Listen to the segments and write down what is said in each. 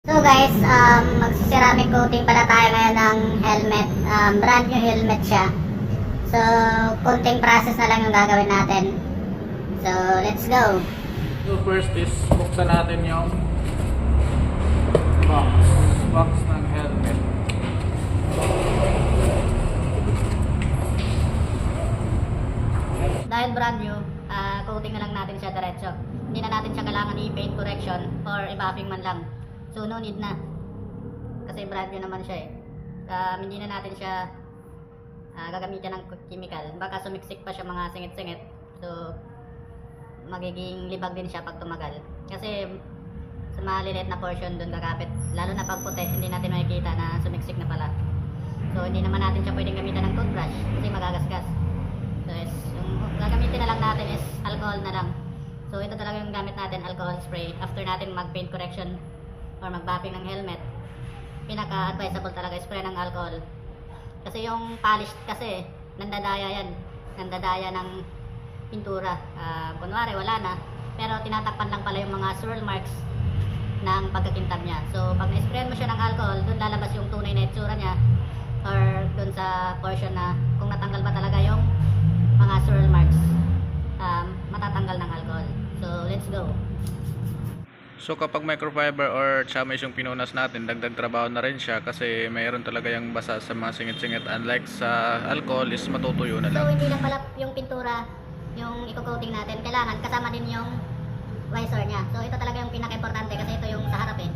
So guys, magsi-ceramic coating pala tayo ngayon ng helmet. Brand new helmet siya. So, konting process na lang yung gagawin natin. So, let's go. So first is buksan natin yung box ng helmet. Dahil brand new, coating na lang natin siya diretso. Hindi na natin siya kailangan i-paint correction or i-buffing man lang. So no need na. Kasi brand new naman siya eh. Hindi na natin siya gagamitan ng chemical. Baka sumiksik pa siya mga singit-singit. So magiging libag din siya pag tumagal. Kasi sa maliliit na portion doon kakapit. Lalo na pag puti, hindi natin makikita na sumiksik na pala. So hindi naman natin siya pwedeng gamitan ng toothbrush kasi magagasgas. So yung gagamitin na lang natin is alcohol na lang. So ito talaga yung gamit natin, alcohol spray. After natin mag-paint correction or mag-buffing ng helmet, pinaka-advisable talaga spray ng alcohol. Kasi yung polish kasi, nandadaya yan. Nandadaya ng pintura. Kunwari, wala na. Pero tinatakpan lang pala yung mga swirl marks ng pagkakintab niya. So, pag na-sprayan mo siya ng alcohol, doon lalabas yung tunay na itsura niya or doon sa portion na kung natanggal ba talaga yung mga swirl marks, matatanggal ng alcohol. So, let's go. So kapag microfiber or chamois yung pinunas natin, dagdag trabaho na rin siya kasi mayroon talaga yung basa sa mga singit-singit. Unlike sa alcohol is matutuyo na So, lang. hindi lang pala yung pintura yung i-coating natin. Kailangan kasama din yung visor niya. So, ito talaga yung pinaka-importante kasi ito yung sa harap eh.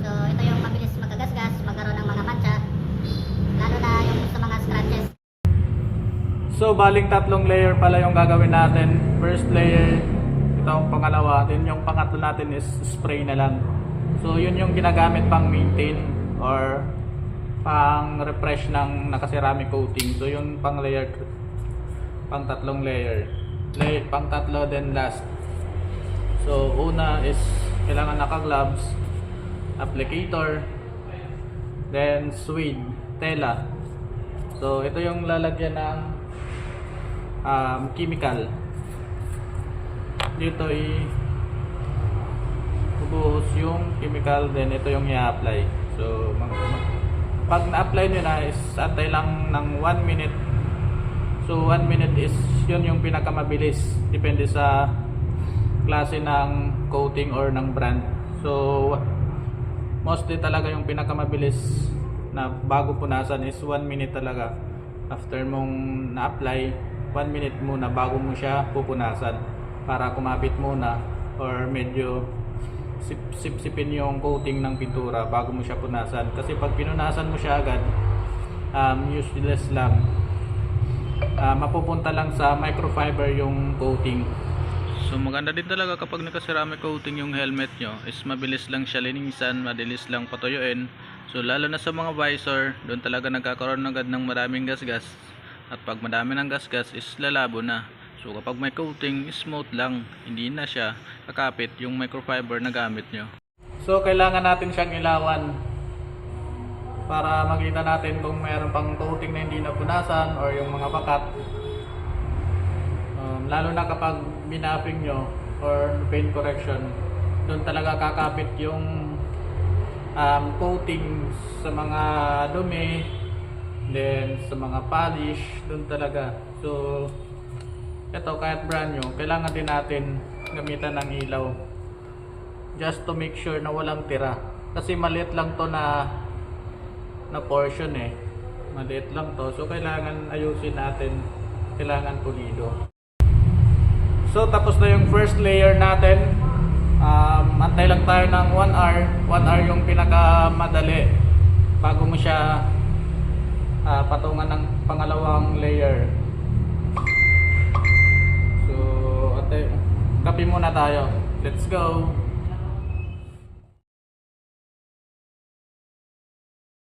So, ito yung mabilis magagasgas, magkaroon ng mga mancha. Lalo na yung sa mga scratches. So baling tatlong layer pala yung gagawin natin. First layer, itong pangalawa, then yung pangatlo natin is spray na lang. So yun yung ginagamit pang maintain or pang refresh ng naka-ceramic coating. So yun pang layer, pang tatlong layer. Pang tatlo then last. So una is kailangan naka-gloves, applicator, then suede, tela. So ito yung lalagyan ng chemical. Dito bubuhos yung chemical, then ito yung i-apply. So pag na-apply nyo na is antay lang ng 1 minute. So 1 minute is yun yung pinakamabilis, depende sa klase ng coating or ng brand. So mostly talaga yung pinakamabilis na bago punasan is 1 minute talaga. After mong na-apply, 1 minute muna bago mo siya pupunasan para kumapit muna or medyo sip-sipin yung coating ng pintura bago mo siya punasan. Kasi pag pinunasan mo siya agad, useless lang. Mapupunta lang sa microfiber yung coating. So maganda din talaga kapag naka-ceramic coating yung helmet nyo is mabilis lang siya linisan, mabilis lang patuyuin. So lalo na sa mga visor, doon talaga nagkakaroon agad ng maraming gasgas. At pag madami ng gasgas is lalabo na. So kapag may coating, smooth lang, hindi na siya kakapit yung microfiber na gamit nyo. So kailangan natin siyang ilawan para makita natin kung mayroon pang coating na hindi napunasan or yung mga bakat. Lalo na kapag binapping nyo or paint correction, doon talaga kakapit yung coating sa mga dumi, then sa mga polish, doon talaga. So ito kahit brand new, kailangan din natin gamitan ng ilaw just to make sure na walang tira, kasi maliit lang to na portion eh, maliit lang to. So kailangan ayusin natin, kailangan pulido. So tapos na yung first layer natin. Antay lang tayo ng 1 hour. 1 hour yung pinakamadali bago mo siya patungan ng pangalawang layer. So kape muna tayo. Let's go.